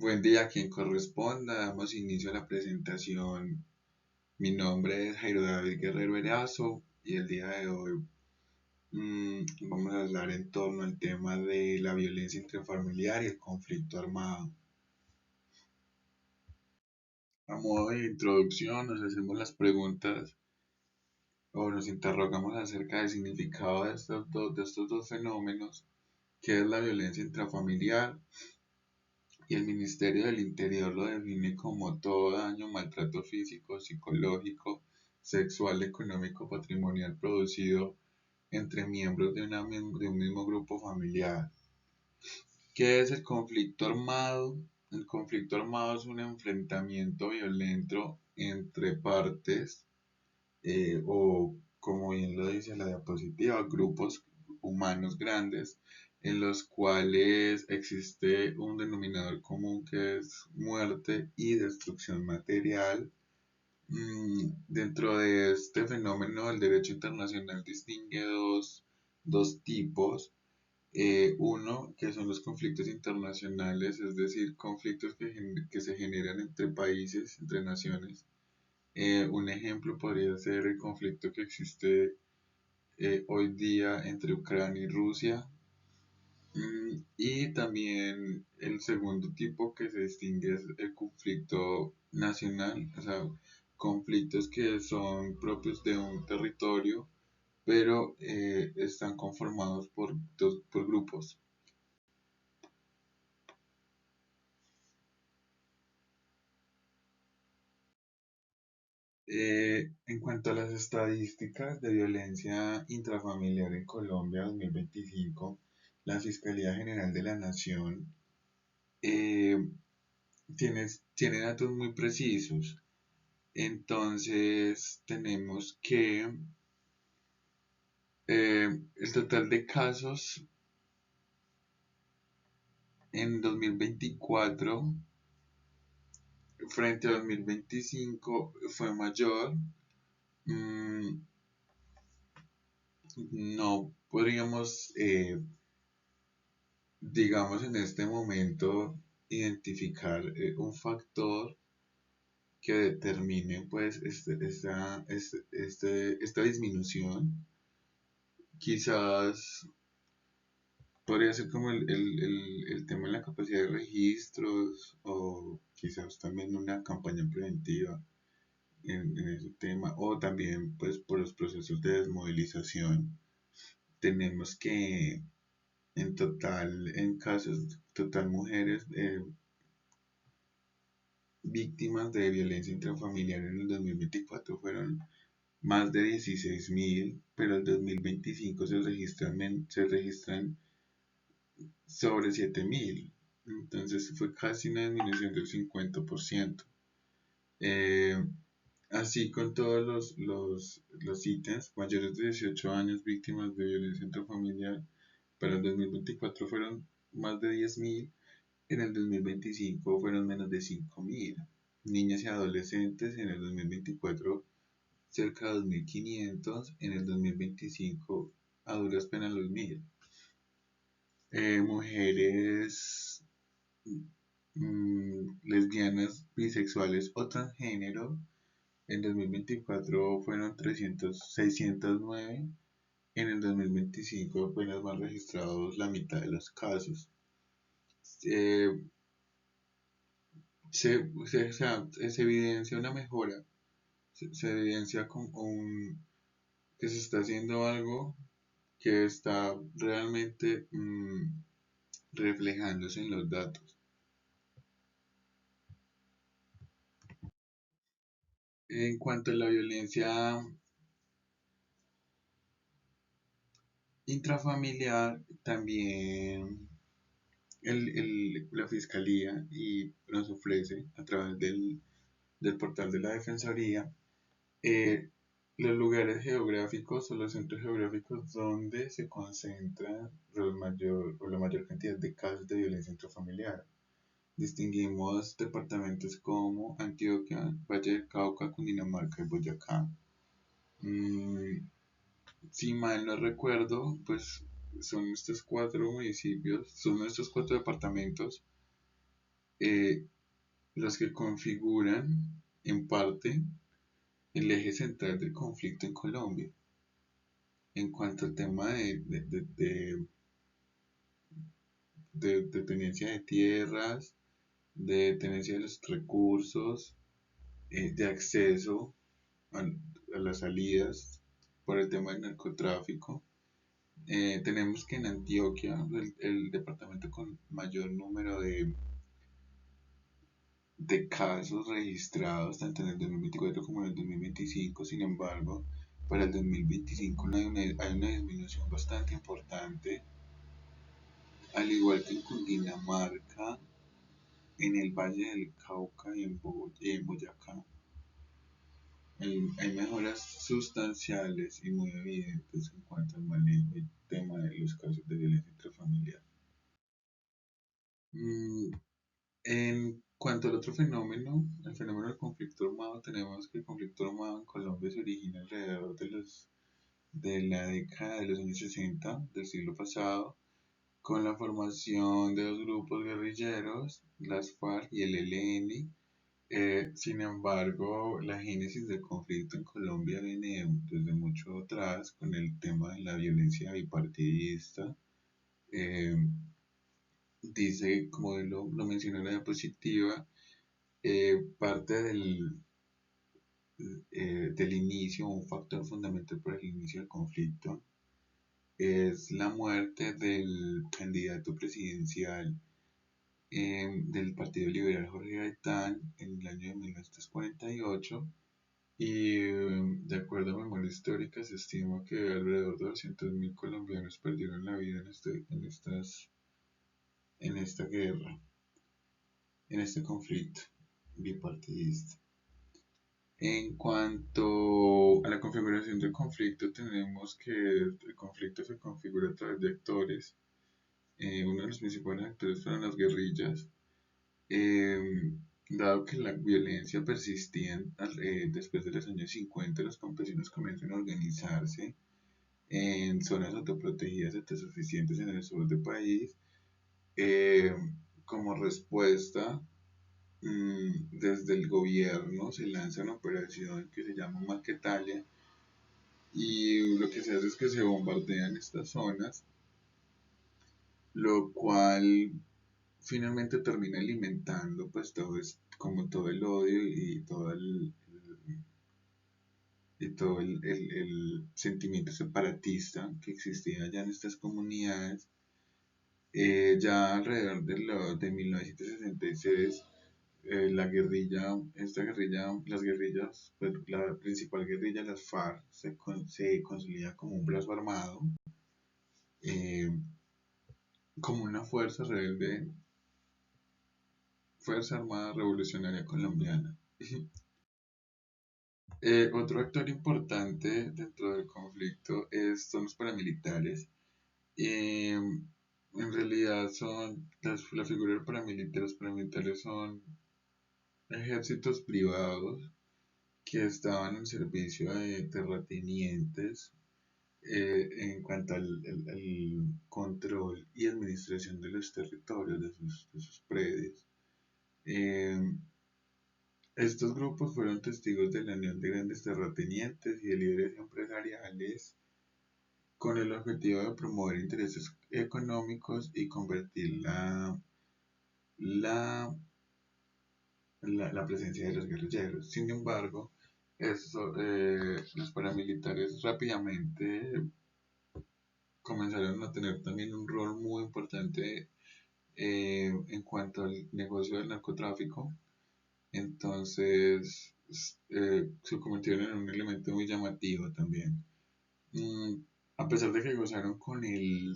Buen día, quien corresponda. Damos inicio a la presentación. Mi nombre es Jairo David Guerrero Erazo y el día de hoy vamos a hablar en torno al tema de la violencia intrafamiliar y el conflicto armado. A modo de introducción, nos hacemos las preguntas o nos interrogamos acerca del significado de estos dos fenómenos, que es la violencia intrafamiliar, y el Ministerio del Interior lo define como todo daño, maltrato físico, psicológico, sexual, económico, patrimonial producido entre miembros de un mismo grupo familiar. ¿Qué es el conflicto armado? El conflicto armado es un enfrentamiento violento entre partes o, como bien lo dice la diapositiva, grupos humanos grandes en los cuales existe un denominador común que es muerte y destrucción material. Dentro de este fenómeno, el derecho internacional distingue dos tipos. Uno, que son los conflictos internacionales, es decir, conflictos que se generan entre países, entre naciones. Un ejemplo podría ser el conflicto que existe hoy día entre Ucrania y Rusia. Y también el segundo tipo que se distingue es el conflicto nacional, o sea, conflictos que son propios de un territorio, pero están conformados por grupos. En cuanto a las estadísticas de violencia intrafamiliar en Colombia 2025, la Fiscalía General de la Nación eh, tiene datos muy precisos. Entonces tenemos que el total de casos en 2024 frente a 2025 fue mayor. Mm, no podríamos, digamos, en este momento identificar un factor que determine pues esta disminución. Quizás podría ser como el tema de la capacidad de registros o quizás también una campaña preventiva en ese tema, o también pues por los procesos de desmovilización. Tenemos que en total, en casos, total mujeres víctimas de violencia intrafamiliar en el 2024 fueron más de 16.000, pero en 2025 se registran sobre 7.000. Entonces fue casi una disminución del 50%. Eh, Así con todos los ítems, mayores de 18 años víctimas de violencia intrafamiliar, para el 2024 fueron más de 10.000, en el 2025 fueron menos de 5.000. Niñas y adolescentes en el 2024 cerca de 2.500, en el 2025 a duras penas los 1.000. Mujeres lesbianas, bisexuales o transgénero en 2024 fueron 609, en el 2025 apenas van registrados la mitad de los casos. Eh, se evidencia una mejora, se evidencia que se está haciendo algo que está realmente reflejándose en los datos. En cuanto a la violencia intrafamiliar, también la Fiscalía nos ofrece a través del portal de la Defensoría eh, los lugares geográficos o los centros geográficos donde se concentra la mayor cantidad de casos de violencia intrafamiliar. Distinguimos departamentos como Antioquia, Valle del Cauca, Cundinamarca y Boyacá. Mm, si mal no recuerdo, pues son estos cuatro municipios, son estos cuatro departamentos eh, los que configuran en parte el eje central del conflicto en Colombia. En cuanto al tema de tenencia de tierras, de tenencia de los recursos, de acceso a, a las salidas por el tema del narcotráfico. Tenemos que en Antioquia, el departamento con mayor número de casos registrados, tanto en el 2024 como en el 2025, sin embargo, para el 2025 no hay una disminución bastante importante, al igual que en Cundinamarca, en el Valle del Cauca y en Boyacá. Hay mejoras sustanciales y muy evidentes en cuanto al manejo y tema de los casos de violencia intrafamiliar. Mm, En cuanto al otro fenómeno, el fenómeno del conflicto armado, tenemos que el conflicto armado en Colombia se origina alrededor de la década de los años 60 del siglo pasado, con la formación de dos grupos guerrilleros, las FARC y el ELN. Sin embargo, la génesis del conflicto en Colombia viene desde mucho atrás con el tema de la violencia bipartidista. Eh, Dice, como lo mencioné en la diapositiva, parte del inicio, un factor fundamental para el inicio del conflicto, es la muerte del candidato presidencial del Partido Liberal Jorge Gaitán en el año de 1948 y de acuerdo a memoria histórica se estima que alrededor de 200.000 colombianos perdieron la vida en esta guerra, en este conflicto bipartidista. En cuanto a la configuración del conflicto, tenemos que el conflicto se configura a través de actores. Uno de los principales actores fueron las guerrillas. Dado que la violencia persistía después de los años 50, los campesinos comienzan a organizarse en zonas autoprotegidas autosuficientes en el sur del país. eh, Como respuesta, desde el gobierno se lanza una operación que se llama Maquetalia y lo que se hace es que se bombardean estas zonas, lo cual finalmente termina alimentando pues como todo el odio y todo el sentimiento separatista que existía allá en estas comunidades. Ya alrededor de 1966, las guerrillas, pues, la principal guerrilla, las FARC, se consolida como un brazo armado, eh, como una fuerza rebelde, Fuerza Armada Revolucionaria Colombiana. Otro actor importante dentro del conflicto son los paramilitares. En realidad la figura del paramilitar, los paramilitares son ejércitos privados que estaban en servicio de terratenientes en cuanto al control y administración de los territorios de sus predios. Eh, Estos grupos fueron testigos de la unión de grandes terratenientes y de líderes empresariales con el objetivo de promover intereses económicos y convertir la, la presencia de los guerrilleros. Sin embargo, los paramilitares rápidamente comenzaron a tener también un rol muy importante en cuanto al negocio del narcotráfico. Entonces, se convirtieron en un elemento muy llamativo también. Mm, a pesar de que gozaron con el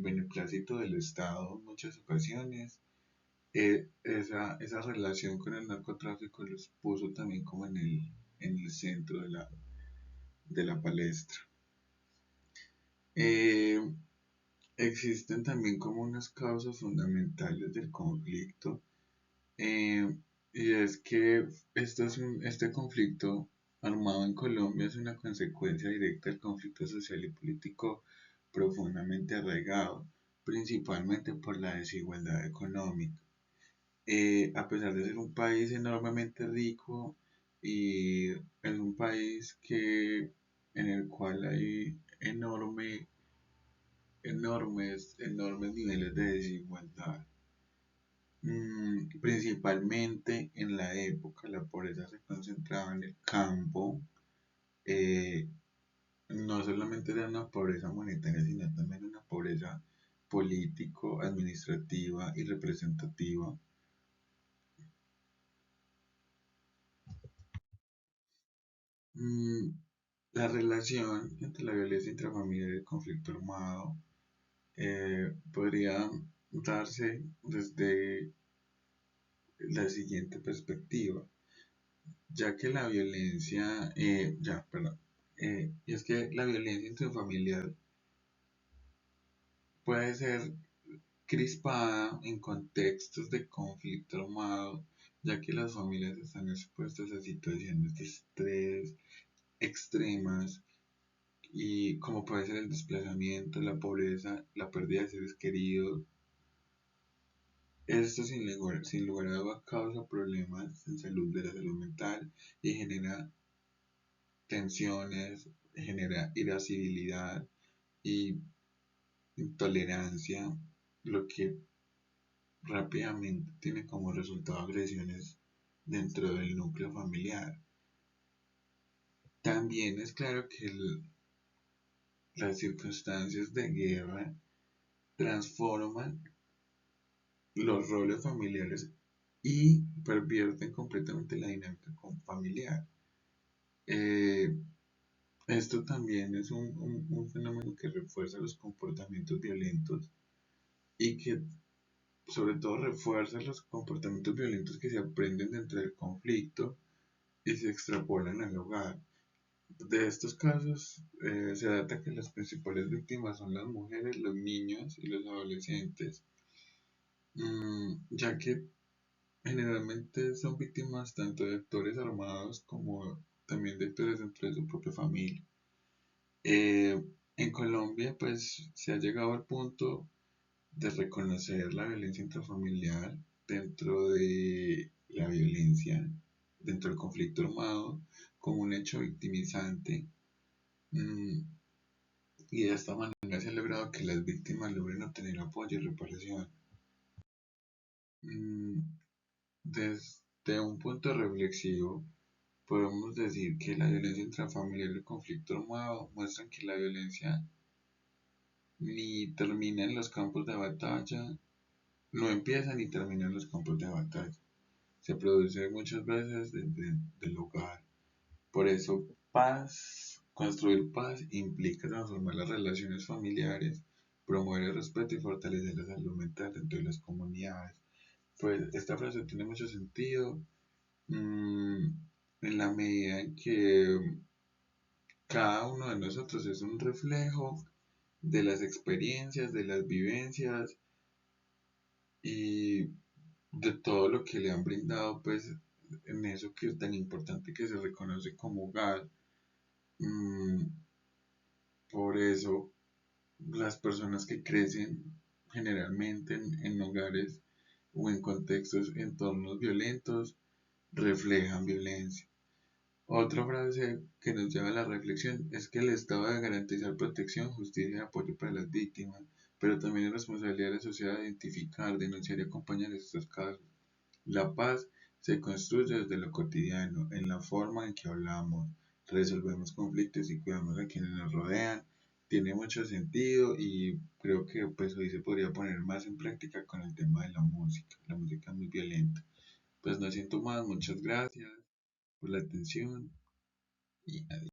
beneplácito del Estado en muchas ocasiones, esa relación con el narcotráfico los puso también como en el centro de la palestra. Eh, Existen también como unas causas fundamentales del conflicto, eh, y es que este conflicto armado en Colombia es una consecuencia directa del conflicto social y político profundamente arraigado, principalmente por la desigualdad económica. a pesar de ser un país enormemente rico y es un país en el cual hay enormes niveles de desigualdad. Principalmente en la época, la pobreza se concentraba en el campo. eh, no solamente era una pobreza monetaria, sino también una pobreza político, administrativa y representativa. Mm, la relación entre la violencia intrafamiliar y el conflicto armado podría darse desde la siguiente perspectiva, ya que la violencia, perdón, y es que la violencia intrafamiliar puede ser crispada en contextos de conflicto armado, ya que las familias están expuestas a situaciones de estrés extremas y como puede ser el desplazamiento, la pobreza, la pérdida de seres queridos. Esto sin lugar a duda causa problemas en salud de la salud mental y genera tensiones, genera irascibilidad y intolerancia, lo que rápidamente tiene como resultado agresiones dentro del núcleo familiar. También es claro que las circunstancias de guerra transforman los roles familiares y pervierten completamente la dinámica familiar. Eh, Esto también es un fenómeno que refuerza los comportamientos violentos y que sobre todo refuerza los comportamientos violentos que se aprenden dentro del conflicto y se extrapolan al hogar. De estos casos se data que las principales víctimas son las mujeres, los niños y los adolescentes, ya que generalmente son víctimas tanto de actores armados como también de actores dentro de su propia familia. Eh, en Colombia, pues se ha llegado al punto de reconocer la violencia intrafamiliar dentro de la violencia, dentro del conflicto armado, como un hecho victimizante. mm, y de esta manera se ha logrado que las víctimas logren obtener apoyo y reparación. Mm, desde un punto reflexivo, podemos decir que la violencia intrafamiliar y el conflicto armado muestran que la violencia ni termina en los campos de batalla, no empieza ni termina en los campos de batalla. Se produce muchas veces desde el hogar. Por eso, construir paz implica transformar las relaciones familiares, promover el respeto y fortalecer la salud mental dentro de las comunidades. Pues esta frase tiene mucho sentido mm, en la medida en que cada uno de nosotros es un reflejo de las experiencias, de las vivencias y de todo lo que le han brindado, pues, en eso que es tan importante que se reconoce como hogar. Mm, por eso, las personas que crecen generalmente en hogares o en contextos, entornos violentos, reflejan violencia. Otra frase que nos lleva a la reflexión es que el Estado debe garantizar protección, justicia y apoyo para las víctimas, pero también es responsabilidad de la sociedad identificar, denunciar y acompañar estos casos. La paz se construye desde lo cotidiano, en la forma en que hablamos, resolvemos conflictos y cuidamos a quienes nos rodean. Tiene mucho sentido y creo que pues hoy se podría poner más en práctica con el tema de la música muy violenta. Pues no siento más, muchas gracias por la atención y adiós.